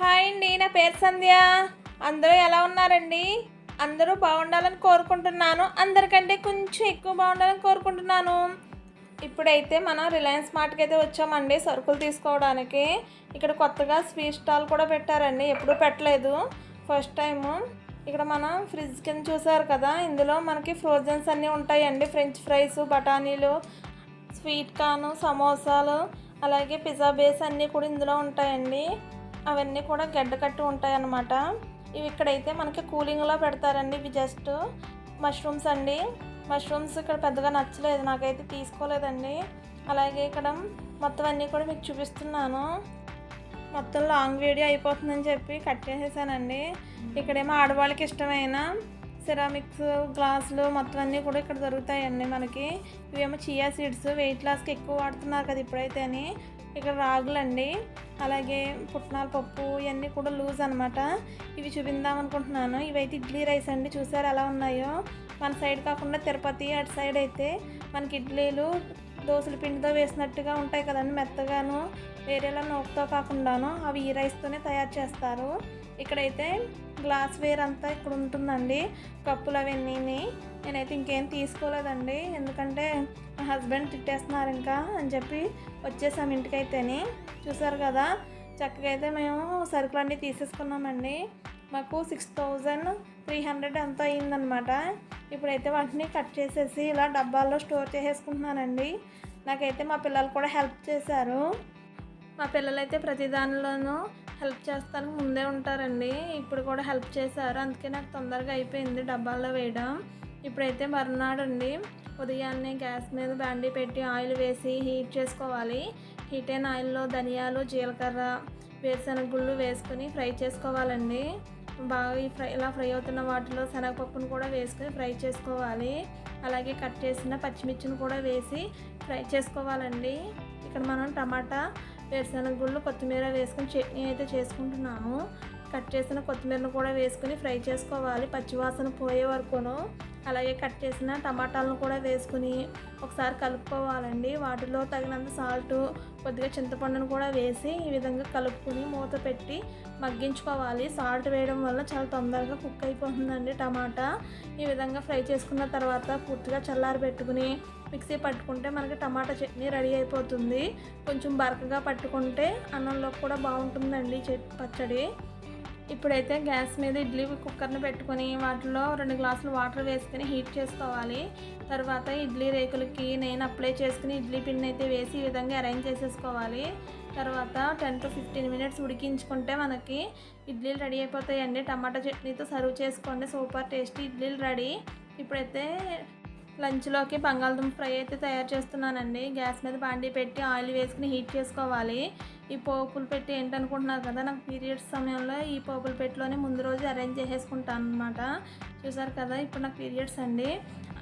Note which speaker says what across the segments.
Speaker 1: Hi అండి, నా పేరు సంధ్య. అందరూ ఎలా ఉన్నారండి? అందరూ బాగుండాలని కోరుకుంటున్నాను. అందరికంటే కొంచెం ఎక్కువ బాగుండాలని కోరుకుంటున్నాను. ఇప్పుడైతే మనం రిలయన్స్ మార్ట్కి అయితే వచ్చామండి సరుకులు తీసుకోవడానికి. ఇక్కడ కొత్తగా స్వీట్ స్టాల్ కూడా పెట్టారండి, ఎప్పుడూ పెట్టలేదు, ఫస్ట్ టైము. ఇక్కడ మనం ఫ్రిడ్జ్ కింద చూసారు కదా, ఇందులో మనకి ఫ్రోజన్స్ అన్నీ ఉంటాయండి. ఫ్రెంచ్ ఫ్రైస్, బఠానీలు, స్వీట్ కార్న్, సమోసాలు, అలాగే పిజ్జా బేస్ అన్నీ కూడా ఇందులో ఉంటాయండి. అవన్నీ కూడా గడ్డ కట్టి ఉంటాయి అన్నమాట. ఇవి ఇక్కడైతే మనకి కూలింగ్లో పెడతారండి. ఇవి జస్ట్ మష్రూమ్స్ అండి. మష్రూమ్స్ ఇక్కడ పెద్దగా నచ్చలేదు, నాకైతే తీసుకోలేదండి. అలాగే ఇక్కడ మొత్తం అన్నీ కూడా మీకు చూపిస్తున్నాను. మొత్తం లాంగ్ వీడియో అయిపోతుందని చెప్పి కట్ చేసేసానండి. ఇక్కడేమో ఆడవాళ్ళకి ఇష్టమైన సిరామిక్స్ గ్లాసులు మొత్తం అన్నీ కూడా ఇక్కడ దొరుకుతాయండి మనకి. ఇవేమో చియా సీడ్స్, వెయిట్ లాస్కి ఎక్కువ వాడుతున్నారు కదా ఇప్పుడైతే అని. ఇక్కడ రాగులండి, అలాగే పుట్నాల పప్పు, ఇవన్నీ కూడా లూజ్ అనమాట. ఇవి చూపిందాం అనుకుంటున్నాను. ఇవైతే ఇడ్లీ రైస్ అండి, చూసారు ఎలా ఉన్నాయో. మన సైడ్ కాకుండా తిరుపతి అటు సైడ్ అయితే మనకి ఇడ్లీలు దోశల పిండితో వేసినట్టుగా ఉంటాయి కదండి, మెత్తగాను, వేరేలా నూకతో కాకుండాను. అవి ఈ రైస్తోనే తయారు చేస్తారు. ఇక్కడైతే గ్లాస్ వేర్ అంతా ఇక్కడ ఉంటుందండి, కప్పులు అవన్నీ. నేనైతే ఇంకేం తీసుకోలేదండి, ఎందుకంటే మా హస్బెండ్ తిట్టేస్తున్నారు ఇంకా అని చెప్పి వచ్చేసాం ఇంటికైతేని. చూసారు కదా, చక్కగా అయితే మేము సరుకులన్నీ తీసేసుకున్నామండి. మాకు 6300 ఎంతో అయ్యిందనమాట. ఇప్పుడైతే వాటిని కట్ చేసేసి ఇలా డబ్బాల్లో స్టోర్ చేసేసుకుంటున్నానండి. నాకైతే మా పిల్లలు కూడా హెల్ప్ చేశారు. మా పిల్లలైతే ప్రతి దానిలోనూ హెల్ప్ చేస్తానికి ముందే ఉంటారండి. ఇప్పుడు కూడా హెల్ప్ చేశారు, అందుకే నాకు తొందరగా అయిపోయింది డబ్బాల్లో వేయడం. ఇప్పుడైతే మర్నాడు అండి, ఉదయాన్నే గ్యాస్ మీద బాండీ పెట్టి ఆయిల్ వేసి హీట్ చేసుకోవాలి. హీట్ అయిన ఆయిల్లో ధనియాలు, జీలకర్ర, వేరుశనగ గుళ్ళు వేసుకుని ఫ్రై చేసుకోవాలండి. బాగా ఇలా ఫ్రై అవుతున్న వాటిలో శనగపప్పును కూడా వేసుకుని ఫ్రై చేసుకోవాలి. అలాగే కట్ చేసిన పచ్చిమిర్చిని కూడా వేసి ఫ్రై చేసుకోవాలండి. ఇక్కడ మనం టమాటా, వేరుశనగ గుళ్ళు, కొత్తిమీర వేసుకుని చట్నీ అయితే చేసుకుంటున్నాము. కట్ చేసిన కొత్తిమీరను కూడా వేసుకుని ఫ్రై చేసుకోవాలి పచ్చివాసన పోయే వరకును. అలాగే కట్ చేసిన టమాటాలను కూడా వేసుకుని ఒకసారి కలుపుకోవాలండి. వాటిలో తగినంత సాల్ట్, కొద్దిగా చింతపండును కూడా వేసి ఈ విధంగా కలుపుకుని మూత పెట్టి మగ్గించుకోవాలి. సాల్ట్ వేయడం వల్ల చాలా తొందరగా కుక్ అయిపోతుందండి టమాటా. ఈ విధంగా ఫ్రై చేసుకున్న తర్వాత పూర్తిగా చల్లారి పెట్టుకుని మిక్సీ పట్టుకుంటే మనకి టమాటా చట్నీ రెడీ అయిపోతుంది. కొంచెం బరకగా పట్టుకుంటే అన్నంలో కూడా బాగుంటుందండి పచ్చడి. ఇప్పుడైతే గ్యాస్ మీద ఇడ్లీ కుక్కర్ని పెట్టుకొని వాటిలో 2 గ్లాసులు వాటర్ వేసుకుని హీట్ చేసుకోవాలి. తర్వాత ఇడ్లీ రేకులకి నేను అప్లై చేసుకుని ఇడ్లీ పిండిని అయితే వేసి ఈ విధంగా అరేంజ్ చేసేసుకోవాలి. తర్వాత 10 to 15 మినిట్స్ ఉడికించుకుంటే మనకి ఇడ్లీలు రెడీ అయిపోతాయండి. టమాటా చట్నీతో సర్వ్ చేసుకోండి, సూపర్ టేస్టీ ఇడ్లీలు రెడీ. ఇప్పుడైతే లంచ్లోకి బంగాళదుంప ఫ్రై అయితే తయారు చేస్తున్నానండి. గ్యాస్ మీద బాండీ పెట్టి ఆయిల్ వేసుకుని హీట్ చేసుకోవాలి. ఈ పోపులు పెట్టి ఏంటనుకుంటున్నారు కదా, నాకు పీరియడ్స్ సమయంలో ఈ పోపుల పెట్టిలోనే ముందు రోజు అరేంజ్ చేసేసుకుంటాను అనమాట. చూసారు కదా, ఇప్పుడు నాకు పీరియడ్స్ అండి.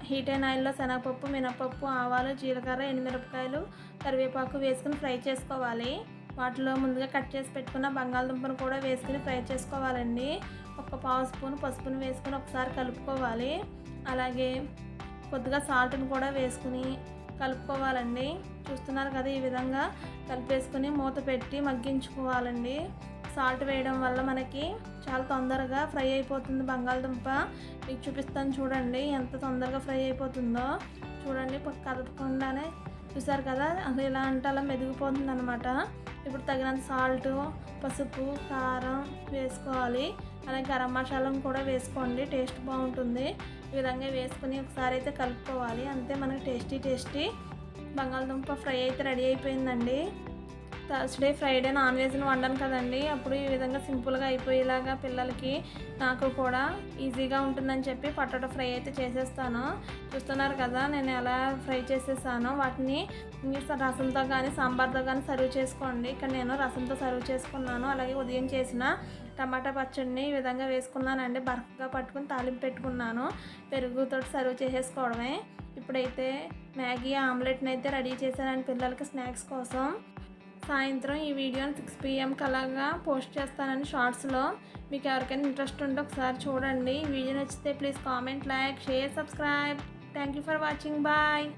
Speaker 1: హీట్ అయిన ఆయిల్లో శనగపప్పు, మినపప్పు, ఆవాలు, జీలకర్ర, ఎండుమిరపకాయలు, కరివేపాకు వేసుకుని ఫ్రై చేసుకోవాలి. వాటిలో ముందుగా కట్ చేసి పెట్టుకున్న బంగాళదుంపను కూడా వేసుకుని ఫ్రై చేసుకోవాలండి. ఒక పావు స్పూన్ పసుపును వేసుకుని ఒకసారి కలుపుకోవాలి. అలాగే కొద్దిగా సాల్ట్ని కూడా వేసుకుని కలుపుకోవాలండి. చూస్తున్నారు కదా, ఈ విధంగా కలిపేసుకుని మూత పెట్టి మగ్గించుకోవాలండి. సాల్ట్ వేయడం వల్ల మనకి చాలా తొందరగా ఫ్రై అయిపోతుంది బంగాళదుంప. మీకు చూపిస్తాను చూడండి ఎంత తొందరగా ఫ్రై అయిపోతుందో. చూడండి, కదపకుండానే చూసారు కదా, అది ఎలా అంటే అలా మెదిగిపోతుంది అనమాట. ఇప్పుడు తగినంత సాల్ట్, పసుపు, కారం వేసుకోవాలి. అలాగే గరం మసాలాను కూడా వేసుకోండి, టేస్ట్ బాగుంటుంది. ఈ విధంగా వేసుకుని ఒకసారి అయితే కలుపుకోవాలి. అంతే, మనకి టేస్టీ బంగాళదుంప ఫ్రై అయితే రెడీ అయిపోయిందండి. థర్స్డే, ఫ్రైడే నాన్ వెజ్ని వండాను కదండి, అప్పుడు ఈ విధంగా సింపుల్గా అయిపోయేలాగా పిల్లలకి నాకు కూడా ఈజీగా ఉంటుందని చెప్పి పొటాటో ఫ్రై అయితే చేసేస్తాను. చూస్తున్నారు కదా నేను ఎలా ఫ్రై చేసేసానో. వాటిని రసంతో కానీ సాంబార్తో కానీ సర్వ్ చేసుకోండి. ఇక్కడ నేను రసంతో సర్వ్ చేసుకున్నాను. అలాగే ఉదయం చేసిన టమాటా పచ్చడిని ఈ విధంగా వేసుకున్నానండి, బరకగా పట్టుకుని తాలింపు పెట్టుకున్నాను. పెరుగుతో సర్వ్ చేసేసుకోవడమే. ఇప్పుడైతే మ్యాగీ ఆమ్లెట్ని అయితే రెడీ చేశానండి పిల్లలకి స్నాక్స్ కోసం. సాయంత్రం ఈ వీడియోని 6 PM అలాగా పోస్ట్ చేస్తానని షార్ట్స్లో. మీకు ఎవరికైనా ఇంట్రెస్ట్ ఉంటే ఒకసారి చూడండి. ఈ వీడియో నచ్చితే please comment, like, share, subscribe. Thank you for watching. Bye.